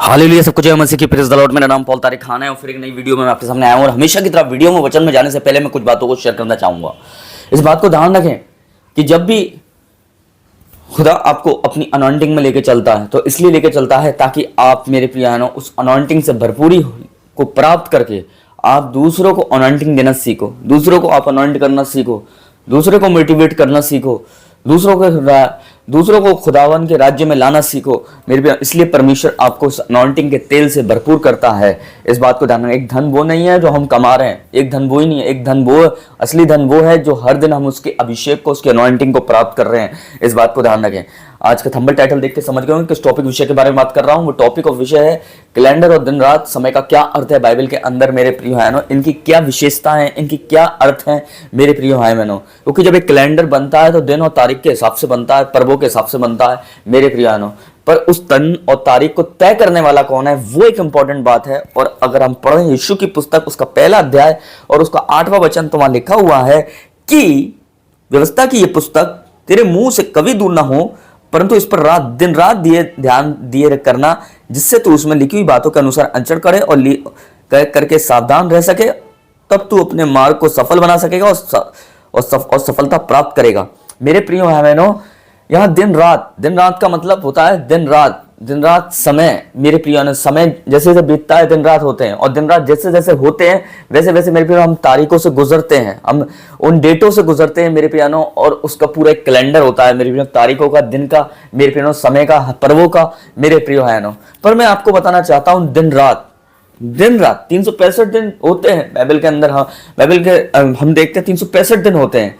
Hallelujah, सब कुछ है मसीह की प्रेज़ द लॉर्ड। मेरा नाम पॉल तारिक खान है और फिर एक नई वीडियो में मैं आपके सामने आया हूं। और हमेशा की तरह वीडियो में वचन में जाने से पहले मैं कुछ बातों को शेयर करना चाहूंगा। इस बात को ध्यान रखें कि जब भी खुदा आपको अपनी अनॉइंटिंग में लेके चलता है तो इसलिए लेके चलता है ताकि आप मेरे प्रियानो उस अनॉइंटिंग से भरपूरी को प्राप्त करके आप दूसरों को अनॉइंटिंग देना सीखो, दूसरों को आप अनॉइंट करना सीखो, दूसरों को मोटिवेट करना सीखो, दूसरों को खुदावन के राज्य में लाना सीखो मेरे प्यारे। इसलिए परमेश्वर आपको उस अनॉइंटिंग के तेल से भरपूर करता है। इस बात को ध्यान रखें। एक धन वो नहीं है जो हम कमा रहे हैं, एक धन वो ही नहीं है, एक धन वो, असली धन वो है जो हर दिन हम उसके अभिषेक को, उसके अनॉइंटिंग को प्राप्त कर रहे हैं। इस बात को ध्यान रखें। आज का थंबनेल टाइटल देख के समझ गए होंगे किस टॉपिक विषय के बारे में बात कर रहा हूं। वो टॉपिक और विषय है कैलेंडर और दिन रात समय का क्या अर्थ है बाइबल के अंदर मेरे प्रिय भाइयों, इनकी क्या विशेषताएं हैं, इनकी क्या अर्थ है मेरे प्रिय भाई बहनों। क्योंकि जब एक कैलेंडर बनता है तो दिन और तारीख के हिसाब से बनता है, पर्वों के हिसाब से बनता है मेरे प्रिय भाइयों, पर उस दिन और तारीख को तय करने वाला कौन है वो एक इंपॉर्टेंट बात है। और अगर हम पढ़ें यीशु की पुस्तक उसका पहला अध्याय और उसका 8वां वचन, तो वहां लिखा हुआ है कि व्यवस्था की यह पुस्तक तेरे मुंह से कभी दूर ना हो, परंतु इस पर दिन रात ध्यान दिए करना, जिससे तू उसमें लिखी हुई बातों के अनुसार आचरण करे और करके सावधान रह सके। तब तू अपने मार्ग को सफल बना सकेगा और सफलता प्राप्त करेगा। मेरे प्रिय भाई बहनों, यहाँ दिन रात का मतलब होता है दिन रात समय। मेरे प्रिय, समय जैसे जैसे बीतता है दिन रात होते हैं, और दिन रात जैसे जैसे होते हैं वैसे वैसे मेरे प्रिय हम तारीखों से गुजरते हैं, हम उन डेटों से गुजरते हैं मेरे प्रियानो। और उसका पूरा एक कैलेंडर होता है मेरे प्रिय, तारीखों का, दिन का, मेरे प्रिय समय का, पर्वों का मेरे प्रिय भाइयों। पर मैं आपको बताना चाहता हूँ दिन रात 365 दिन होते हैं बाइबल के अंदर। हाँ, बाइबल के हम देखते हैं 365 दिन होते हैं,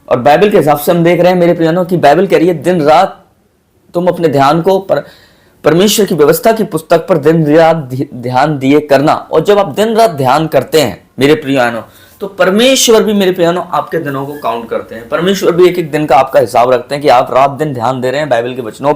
और बाइबल के हिसाब से हम देख रहे हैं मेरे प्रियानो कि बाइबल कह रही है दिन रात तुम अपने ध्यान को परमेश्वर की व्यवस्था की पुस्तक पर दिन रात ध्यान दिए करना। और जब आप दिन रात ध्यान करते हैं मेरे प्रियानो, तो परमेश्वर भी मेरे प्रियानो आपके दिनों को काउंट करते हैं। परमेश्वर भी एक एक दिन का आपका हिसाब रखते हैं कि आप रात दिन ध्यान दे रहे हैं बाइबल के वचनों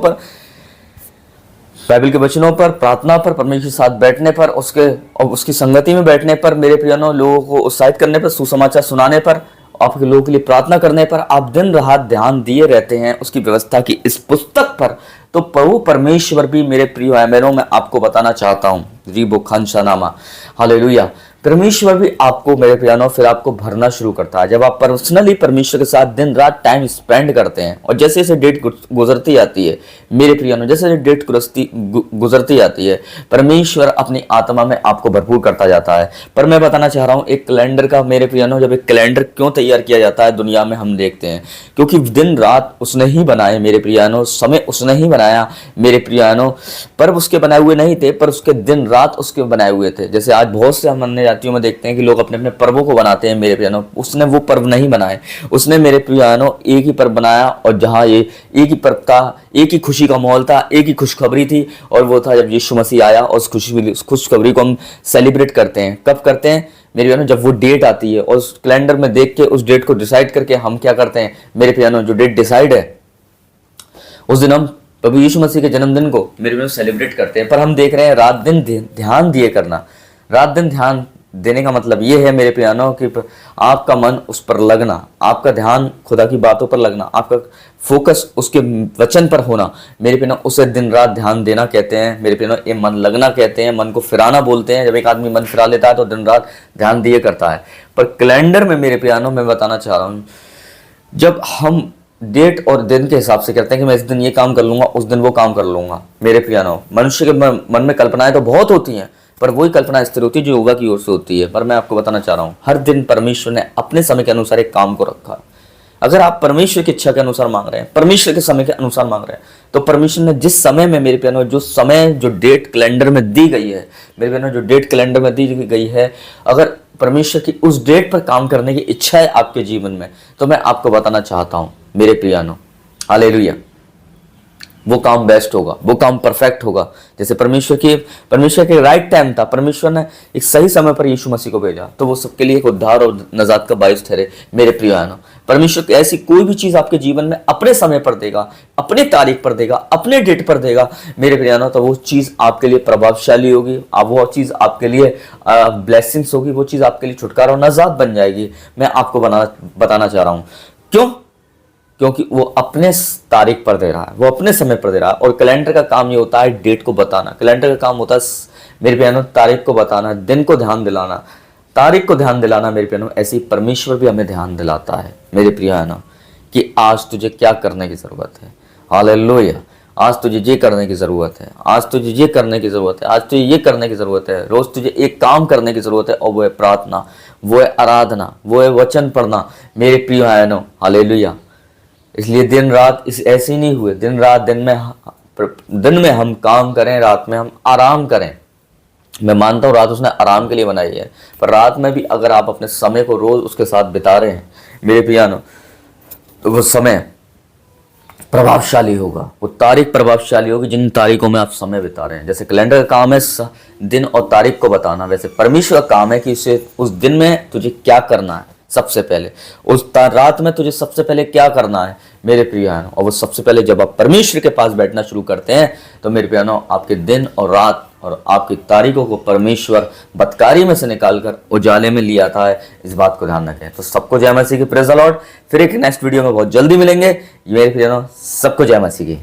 पर, प्रार्थना पर, परमेश्वर के साथ बैठने पर, उसकी संगति में बैठने पर मेरे प्रियानो, लोगों को उत्साहित करने पर, सुसमाचार सुनाने पर, आपके लोगों के लिए प्रार्थना करने पर आप दिन रात ध्यान दिए रहते हैं उसकी व्यवस्था की इस पुस्तक पर। तो प्रभु परमेश्वर भी मेरे प्रिय भाई बहनों, मैं आपको बताना चाहता हूं, रीबो खानशा नामा, हालेलुया, परमेश्वर भी आपको मेरे प्रियानो फिर आपको भरना शुरू करता है। जब आप पर्सनली परमेश्वर के साथ दिन रात टाइम स्पेंड करते हैं, और जैसे जैसे डेट गुजरती जाती है मेरे प्रियानो, जैसे डेट गुजरती जाती है, परमेश्वर अपनी आत्मा में आपको भरपूर करता जाता है। पर मैं बताना चाह रहा हूँ एक कैलेंडर का मेरे प्रियानो, जब एक कैलेंडर क्यों तैयार किया जाता है दुनिया में हम देखते हैं, क्योंकि दिन रात उसने ही बनाए मेरे प्रियानो, समय उसने ही बनाया मेरे प्रियानो, पर्व उसके बनाए हुए नहीं थे, पर उसके दिन रात उसके बनाए हुए थे। जैसे आज बहुत से हम अन्य जातियों में देखते हैं कि लोग अपने अपने पर्वों को बनाते हैं मेरे प्रियानो, उसने वो पर्व नहीं बनाए, उसने मेरे प्रियानो एक ही पर्व बनाया, और जहाँ ये एक ही पर्व था, एक ही खुशी का माहौल था, एक ही खुशखबरी थी, और वो था जब यीशु मसीह आया। और उस खुशखबरी को हम सेलिब्रेट करते हैं। कब करते हैं मेरे प्रियानो? जब वो डेट आती है, और उस कैलेंडर में देख के उस डेट को डिसाइड करके हम क्या करते हैं मेरे प्रियानो, जो डेट डिसाइड है उस दिन हम प्रभु यीशु मसीह के जन्मदिन को मेरे प्रियानो सेलिब्रेट करते हैं। पर हम देख रहे हैं रात दिन ध्यान दिए करना। रात दिन ध्यान देने का मतलब ये है मेरे प्रियानो कि आपका मन उस पर लगना, आपका ध्यान खुदा की बातों पर लगना, आपका फोकस उसके वचन पर होना मेरे प्रियानो, उसे दिन रात ध्यान देना कहते हैं मेरे प्रियानो। ये मन लगना कहते हैं, मन को फिराना बोलते हैं। जब एक आदमी मन फिरा लेता है तो दिन रात ध्यान दिए करता है। पर कैलेंडर में मेरे प्रियानो मैं बताना चाह रहा हूँ, जब हम डेट और दिन के हिसाब से करते हैं कि मैं इस दिन ये काम कर लूंगा, उस दिन वो काम कर लूंगा मेरे प्रियानो, मनुष्य के मन में कल्पनाएं तो बहुत होती हैं, पर वही कल्पना स्थिर होती है जो यहोवा की ओर से होती है। पर मैं आपको बताना चाह रहा हूँ, हर दिन परमेश्वर ने अपने समय के अनुसार एक काम को रखा। अगर आप परमेश्वर की इच्छा के अनुसार मांग रहे हैं, परमेश्वर के समय के अनुसार मांग रहे हैं, तो परमेश्वर ने जिस समय में मेरे प्यानो, जो डेट कैलेंडर में दी गई है मेरे प्यानो, जो डेट कैलेंडर में दी गई है, अगर परमेश्वर की उस डेट पर काम करने की इच्छा है आपके जीवन में, तो मैं आपको बताना चाहता हूं मेरे प्रियानो, हालेलुया, वो काम बेस्ट होगा, वो काम परफेक्ट होगा। जैसे परमेश्वर के राइट टाइम था, परमेश्वर ने एक सही समय पर यीशु मसीह को भेजा, तो वो सबके लिए एक उद्धार और नजात का बायस ठहरे मेरे प्रियानो। परमेश्वर ऐसी कोई भी चीज आपके जीवन में अपने समय पर देगा, अपने तारीख पर देगा, अपने डेट पर देगा मेरे प्रियानो, तो वो चीज आपके लिए प्रभावशाली होगी, वो चीज आपके लिए ब्लेसिंग्स होगी, वो चीज आपके लिए छुटकारा और नजात बन जाएगी। मैं आपको बताना चाह रहा हूं क्यों, क्योंकि वो अपने तारीख पर दे रहा है, वो अपने समय पर दे रहा है। और कैलेंडर का काम ये होता है डेट को बताना, कैलेंडर का काम होता है मेरे बहनों तारीख को बताना, दिन को ध्यान दिलाना, तारीख को ध्यान दिलाना। मेरे बहनों ऐसे ही परमेश्वर भी हमें ध्यान दिलाता है मेरे प्रिय बहनों कि आज तुझे क्या करने की ज़रूरत है। हालेलुया। आज तुझे ये करने की ज़रूरत है, आज तुझे ये करने की ज़रूरत है, आज तुझे ये करने की ज़रूरत है। रोज़ तुझे एक काम करने की ज़रूरत है और वो है प्रार्थना, वो है आराधना, वो है वचन पढ़ना मेरे प्रिय बहनों। हालेलुया। इसलिए दिन रात इस ऐसे ही नहीं हुए, दिन रात दिन में हम काम करें, रात में हम आराम करें। मैं मानता हूँ रात उसने आराम के लिए बनाई है, पर रात में भी अगर आप अपने समय को रोज उसके साथ बिता रहे हैं मेरे पियानो, तो वो समय प्रभावशाली होगा, वो तारीख प्रभावशाली होगी जिन तारीखों में आप समय बिता रहे हैं। जैसे कैलेंडर का काम है दिन और तारीख को बताना, वैसे परमेश्वर का काम है कि उस दिन में तुझे क्या करना है। सबसे पहले उस रात में तुझे सबसे पहले क्या करना है मेरे प्रियानो, और वो सबसे पहले जब आप परमेश्वर के पास बैठना शुरू करते हैं तो मेरे प्रियानो आपके दिन और रात और आपकी तारीखों को परमेश्वर बदकारी में से निकालकर उजाले में ले आता है। इस बात को ध्यान रखें। तो सबको जय मसीह की, प्रेज़ द लॉर्ड। फिर एक नेक्स्ट वीडियो में बहुत जल्दी मिलेंगे मेरे प्रियानो। सबको जय मसीह की।